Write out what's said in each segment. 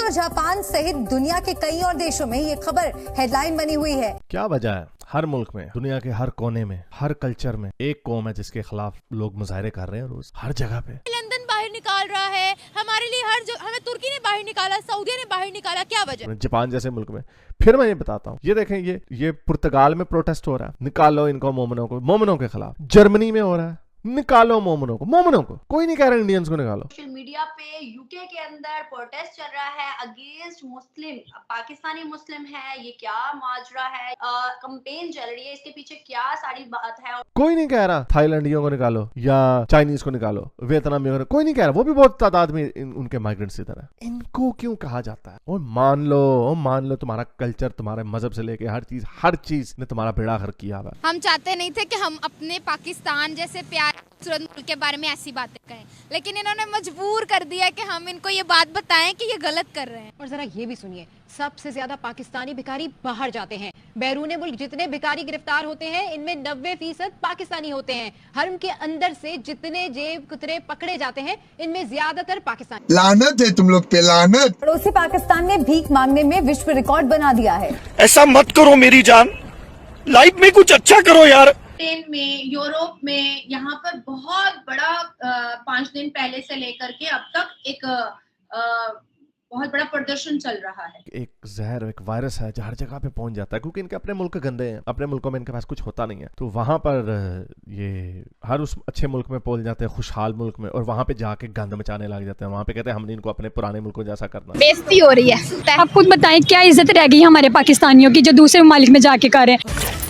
दोस्तों, जापान सहित दुनिया के कई और देशों में ये खबर हेडलाइन बनी हुई है। क्या वजह है? हर मुल्क में, दुनिया के हर कोने में, हर कल्चर में एक कौम है जिसके खिलाफ लोग मुजाहरे कर रहे हैं रोज, हर जगह पे। लंदन बाहर निकाल रहा है हमारे लिए, हमें तुर्की ने बाहर निकाला, सऊदी ने बाहर निकाला, क्या वजह? जापान जैसे मुल्क में। फिर मैं ये बताता हूँ, ये देखें, ये पुर्तगाल में प्रोटेस्ट हो रहा है, निकालो इनको मोमनों के खिलाफ। जर्मनी में हो रहा है, निकालो मोमनों को। कोई नहीं कह रहा इंडियंस को निकालो। सोशल मीडिया पे यूके के अंदर प्रोटेस्ट चल रहा है अगेंस्ट मुस्लिम, पाकिस्तानी मुस्लिम है, ये क्या माजरा है, कैंपेन चल रही है, इसके पीछे क्या सारी बात है। कोई नहीं कह रहा थाईलैंडियों को निकालो या चाइनीज को निकालो, वियतनामियों को, कोई नहीं कह रहा। वो भी बहुत तादाद में उनके माइग्रेंट्स की तरह। इनको क्यों कहा जाता है? और मान लो तुम्हारा कल्चर, तुम्हारे मजहब से लेके हर चीज ने तुम्हारा बेड़ा गर्क किया हुआ। हम चाहते नहीं थे कि हम अपने पाकिस्तान जैसे प्यार मुल्क के बारे में ऐसी बातें कहें, लेकिन इन्होंने मजबूर कर दिया कि हम इनको ये बात बताएं कि ये गलत कर रहे हैं। और जरा ये भी सुनिए, सबसे ज्यादा पाकिस्तानी भिखारी बाहर जाते हैं। बैरून मुल्क जितने भिखारी गिरफ्तार होते हैं, इनमें 90% पाकिस्तानी होते हैं। हरम के अंदर से जितने जेब कुतरे पकड़े जाते हैं, इनमें ज्यादातर पाकिस्तानी। लानत है तुम लोग पे, लानत। पड़ोसी पाकिस्तान ने भीख मांगने में विश्व रिकॉर्ड बना दिया है। ऐसा मत करो मेरी जान, लाइफ में कुछ अच्छा करो यार। ब्रिटेन में, यूरोप में, यहाँ पर बहुत बड़ा 5 दिन पहले से लेकर के अब तक एक बहुत बड़ा प्रदर्शन चल रहा है। एक जहर, एक वायरस है जो हर जगह पे पहुंच जाता है, क्योंकि इनके अपने मुल्क गंदे हैं, अपने मुल्कों में इनके पास कुछ होता नहीं है। तो वहां पर ये हर उस अच्छे मुल्क में पहुंच जाते हैं, खुशहाल मुल्क में, और वहां पे जाके गंद मचाने लग जाते हैं। वहां पे कहते हैं हमने इनको अपने पुराने मुल्कों जैसा करना। बेइज्जती हो रही है। आप खुद बताएं, क्या इज्जत रह गई हमारे पाकिस्तानियों की जो दूसरे ममालिक में जाके कर रहे हैं।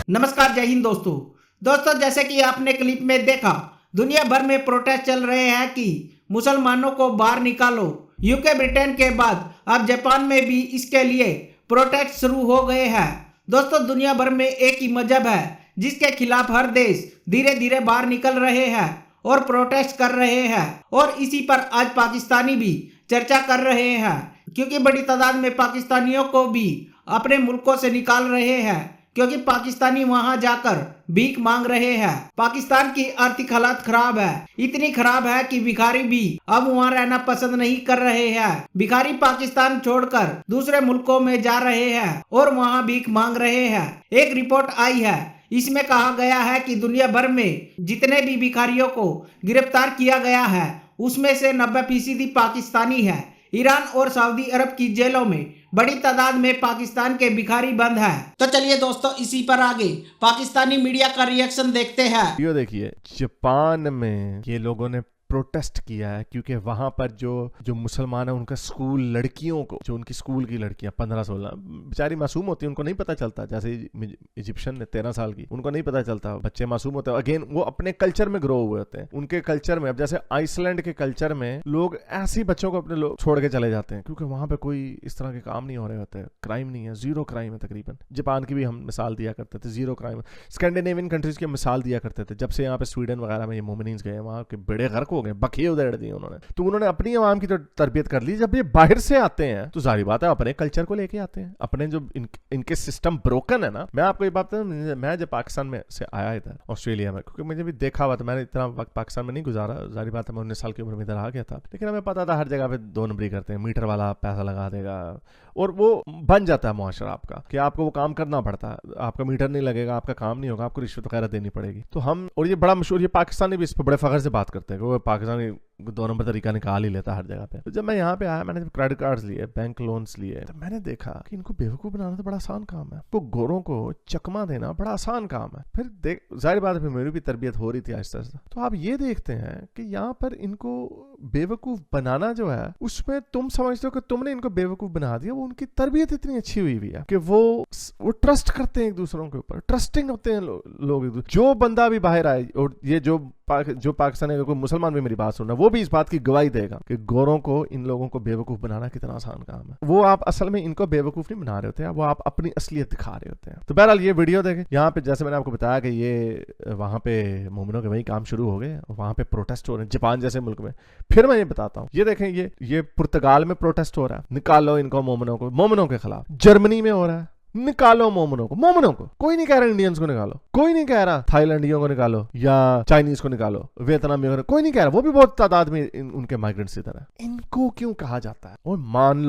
नमस्कार, जय हिंद दोस्तों, जैसे कि आपने क्लिप में देखा, दुनिया भर में प्रोटेस्ट चल रहे हैं कि मुसलमानों को बाहर निकालो। यूके, ब्रिटेन के बाद अब जापान में भी इसके लिए प्रोटेस्ट शुरू हो गए हैं। दोस्तों, दुनिया भर में एक ही मजहब है जिसके खिलाफ हर देश धीरे धीरे बाहर निकल रहे हैं और प्रोटेस्ट कर रहे हैं, और इसी पर आज पाकिस्तानी भी चर्चा कर रहे हैं, क्योंकि बड़ी तादाद में पाकिस्तानियों को भी अपने मुल्कों से निकाल रहे हैं, क्योंकि पाकिस्तानी वहां जाकर भीख मांग रहे हैं। पाकिस्तान की आर्थिक हालत खराब है, इतनी खराब है कि भिखारी भी अब वहां रहना पसंद नहीं कर रहे हैं। भिखारी पाकिस्तान छोड़कर दूसरे मुल्कों में जा रहे हैं और वहां भीख मांग रहे हैं। एक रिपोर्ट आई है, इसमें कहा गया है कि दुनिया भर में जितने भी भिखारियों को गिरफ्तार किया गया है, उसमें से 90% पाकिस्तानी है। ईरान और सऊदी अरब की जेलों में बड़ी तादाद में पाकिस्तान के भिखारी बंद हैं। तो चलिए दोस्तों, इसी पर आगे पाकिस्तानी मीडिया का रिएक्शन देखते हैं। ये देखिए, जापान में ये लोगों ने प्रोटेस्ट किया है क्योंकि वहां पर जो मुसलमान है, उनका स्कूल लड़कियों को, जो उनकी स्कूल की लड़कियां 15-16 बेचारी मासूम होती हैं, उनको नहीं पता चलता। जैसे इजिप्शियन ने 13 साल की, उनको नहीं पता चलता, बच्चे मासूम होते हैं। अगेन वो अपने कल्चर में ग्रो हुए होते हैं, उनके कल्चर में। अब जैसे आइसलैंड के कल्चर में लोग ऐसे बच्चों को अपने लोग छोड़ के चले जाते हैं, क्योंकि वहां पर कोई इस तरह के काम नहीं हो रहे होते, क्राइम नहीं है, 0 क्राइम है तकरीबन। जापान की भी हम मिसाल दिया करते थे, 0 क्राइम। स्कैंडिनेवियन कंट्रीज की मिसाल दिया करते थे। जब से यहाँ पे स्वीडन वगैरह में ये मोमिनीज गए, वहां के बेड़े गर्क हो गए, बखिए उधेड़ दिए उन्होंने। तो उन्होंने अपनी आवाम की तो तरबियत कर ली। जब ये बाहर से आते हैं तो जाहिर बात है अपने कल्चर को लेके आते हैं, अपने जो इनके सिस्टम ब्रोकन है ना। मैं आपको ये बात बताऊं, मैं जब पाकिस्तान में से आया इधर ऑस्ट्रेलिया में, क्योंकि मुझे भी देखा हुआ था, मैंने इतना वक्त पाकिस्तान में नहीं गुजारा, जाहिर बात है मैं 19 साल की उम्र में इधर आ गया था, लेकिन हमें पता था हर जगह पे 2 नंबरी करते हैं। मीटर वाला पैसा लगा देगा और वो बन जाता है मुआशरा आपका, कि आपको वो काम करना पड़ता है, आपका मीटर नहीं लगेगा, आपका काम नहीं होगा, आपको रिश्वत वगैरह देनी पड़ेगी। तो हम, और ये बड़ा मशहूर, ये पाकिस्तानी भी इस पर बड़े फख्र से बात करते हैं कि वो पाकिस्तानी 2 नंबर तरीका निकाल ही लेता है हर जगह पे। तो जब मैं यहाँ पे आया, मैंने क्रेडिट कार्ड्स लिए, बैंक लोन्स लिए, तो मैंने देखा कि इनको बेवकूफ बनाना तो बड़ा आसान काम है, तो गोरों को चकमा देना बड़ा आसान काम है। फिर देख, जाहिर बात है फिर मेरी भी तरबियत हो रही थी आहिस्ता आहिस्ता। तो आप ये देखते हैं कि यहाँ पर इनको बेवकूफ बनाना जो है, उसमें तुम समझते हो कि तुमने इनको बेवकूफ बना दिया। वो उनकी तरबियत इतनी अच्छी हुई है कि वो ट्रस्ट करते हैं एक दूसरों के ऊपर, ट्रस्टिंग होते हैं लोग। जो बंदा भी बाहर आए, और ये जो पाकिस्तानी, कोई मुसलमान भी मेरी बात सुन रहा है, वो भी इस बात की गवाही देगा कि गोरों को, इन लोगों को बेवकूफ बनाना कितना आसान काम है। वो आप असल में इनको बेवकूफ नहीं बना रहे होते हैं, वो आप अपनी असलियत दिखा रहे होते हैं। तो बहरहाल ये वीडियो देखें। यहाँ पे जैसे मैंने आपको बताया कि ये वहां पे मोमिनों के वही काम शुरू हो गए, वहां पे प्रोटेस्ट हो रहे हैं जापान जैसे मुल्क में। फिर मैं ये बताता हूँ, ये देखें, ये पुर्तगाल में प्रोटेस्ट हो रहा है, निकालो इनको मोमिनों के खिलाफ। जर्मनी में हो रहा है, निकालो मोमनों को कोई नहीं कह रहा इंडियंस को निकालो, कोई नहीं कह रहा थाईलैंडियों को निकालो या चाइनीज को निकालो, वियतनामियों को, कोई नहीं कह रहा, वो भी बहुत तादाद में उनके माइग्रेंट्स इधर है। इनको क्यों कहा जाता है? और मान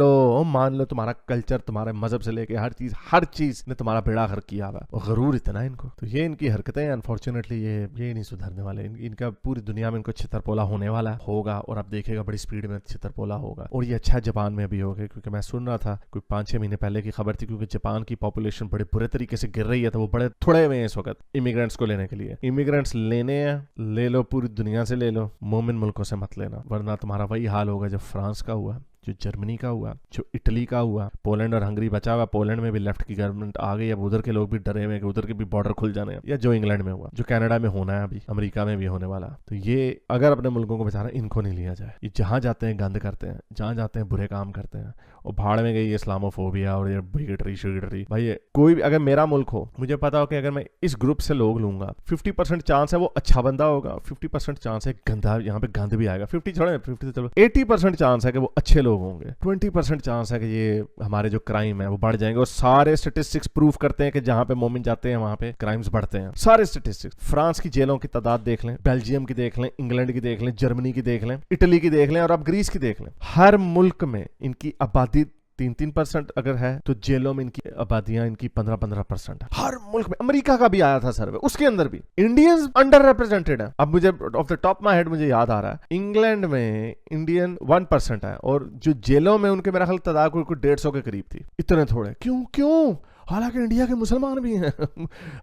लो तुम्हारा कल्चर, तुम्हारे मजहब से लेके हर चीज ने तुम्हारा बेड़ा गर्क किया हुआ, और गरूर इतना इनको। तो ये इनकी हरकतें अनफॉर्चुनेटली ये नहीं सुधरने वाले। इनका पूरी दुनिया में इनको छितरपोला होने वाला होगा, और आप देखेगा बड़ी स्पीड में छितरपोला होगा। और ये अच्छा जापान में भी होगा, क्योंकि मैं सुन रहा था कोई 5-6 महीने पहले की खबर थी, क्योंकि जापान की पॉपुलेशन बड़े बुरे तरीके से गिर रही है, तो वो बड़े थोड़े में इस वक्त इमिग्रेंट्स को लेने के लिए। इमिग्रेंट्स लेने हैं, ले लो, पूरी दुनिया से ले लो, मोमिन मुल्कों से मत लेना, वरना तुम्हारा वही हाल होगा जो फ्रांस का हुआ, जो जर्मनी का हुआ, जो इटली का हुआ। पोलैंड और हंगरी बचा हुआ, पोलैंड में भी लेफ्ट की गवर्नमेंट आ गई, अब उधर के लोग भी डरे हुए कि उधर के भी बॉर्डर खुल जाने हैं। या जो इंग्लैंड में हुआ, जो कनाडा में होना है, अभी अमेरिका में भी होने वाला। तो ये अगर अपने मुल्कों को बचाना, इनको नहीं लिया जाए। ये जहां जाते हैं गंद करते हैं, जहां जाते हैं बुरे काम करते हैं, और भाड़ में गई इस्लामोफोबिया और ये बिगेटरी। भाई कोई भी अगर मेरा मुल्क हो, मुझे पता हो कि अगर मैं इस ग्रुप से लोग लूंगा, 50% चांस है वो अच्छा बंदा होगा, 50% चांस है गंदा, यहाँ पे गंद भी आएगा। 50 से चलो 80% चांस है कि वो अच्छे लोग होंगे, 20% चांस है कि ये हमारे जो क्राइम है वो बढ़ जाएंगे। और सारे स्टेटिस्टिक्स प्रूव करते हैं कि जहां पे मोमिन जाते हैं वहां पे क्राइम्स बढ़ते हैं। सारे स्टेटिस्टिक्स, फ्रांस की जेलों की तादाद देख लें, बेल्जियम की देख लें, इंग्लैंड की देख लें, जर्मनी की देख लें, इटली की देख लें, और अब ग्रीस की देख लें। हर मुल्क में इनकी आबादी 3% अगर है, तो जेलों में इनकी आबादियां इनकी 15% है। हर मुल्क में। अमेरिका का भी आया था सर्वे, उसके अंदर भी इंडियंस अंडर रिप्रेजेंटेड है। अब मुझे of the top my head मुझे याद आ रहा है, इंग्लैंड में इंडियन 1% है, और जो जेलों में उनके मेरा ख्याल तादाद कोई 150 के करीब थी। इतने थोड़े क्यों? हालांकि इंडिया के मुसलमान भी हैं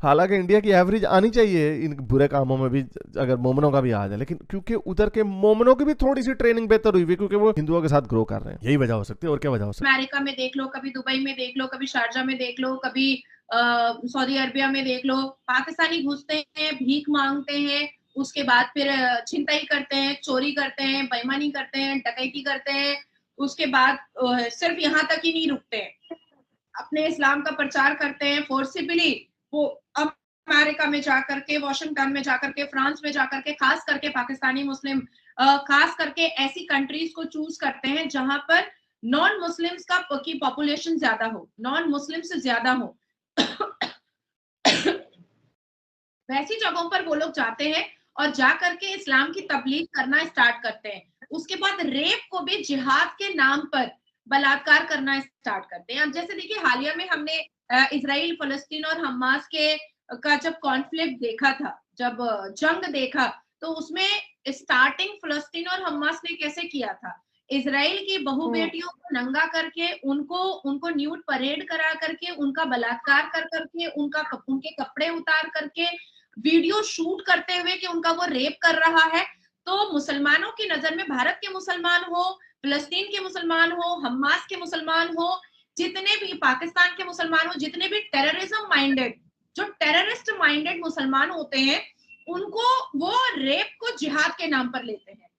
हालांकि इंडिया की एवरेज आनी चाहिए इन बुरे कामों में भी, अगर मोमनों का भी आ जाए, लेकिन क्योंकि उधर के मोमनों की भी थोड़ी सी ट्रेनिंग बेहतर हुई है, क्योंकि वो हिंदुओं के साथ ग्रो कर रहे हैं। यही वजह हो सकती है, और क्या वजह हो सकती है? अमेरिका में देख लो, कभी दुबई में देख लो, कभी शारजा में देख लो, कभी सऊदी अरबिया में देख लो, पाकिस्तानी घुसते हैं, भीख मांगते हैं, उसके बाद फिर छिनताई करते हैं, चोरी करते हैं, बेईमानी करते हैं, डकैती करते हैं। उसके बाद सिर्फ यहाँ तक ही नहीं रुकते हैं, अपने इस्लाम का प्रचार करते हैं फोर्सिबली। वो अमेरिका में जाकर के, वॉशिंगटन में जाकर के, फ्रांस में जाकर के, खास करके पाकिस्तानी मुस्लिम, खास करके ऐसी कंट्रीज को चूज करते हैं जहां पर नॉन मुस्लिम्स की पॉपुलेशन ज्यादा हो, नॉन मुस्लिम से ज्यादा हो वैसी जगहों पर वो लोग जाते हैं और जाकर के इस्लाम की तबलीग करना स्टार्ट करते हैं। उसके बाद रेप को भी जिहाद के नाम पर बलात्कार करना स्टार्ट करते हैं। अब जैसे देखिए, हालिया में हमने इजराइल, फलस्तीन और हमास का जब कॉन्फ्लिक्ट देखा था, जब जंग देखा, तो उसमें स्टार्टिंग फलस्तीन और हमास ने कैसे किया था, इजराइल की बहू बेटियों को नंगा करके, उनको न्यूड परेड करा करके, उनका बलात्कार कर करके, उनके कपड़े उतार करके वीडियो शूट करते हुए कि उनका वो रेप कर रहा है। तो मुसलमानों की नजर में, भारत के मुसलमान हो, फिलिस्तीन के मुसलमान हो, हमास के मुसलमान हो, जितने भी पाकिस्तान के मुसलमान हो, जितने भी टेररिज्म माइंडेड, जो टेररिस्ट माइंडेड मुसलमान होते हैं, उनको वो रेप को जिहाद के नाम पर लेते हैं।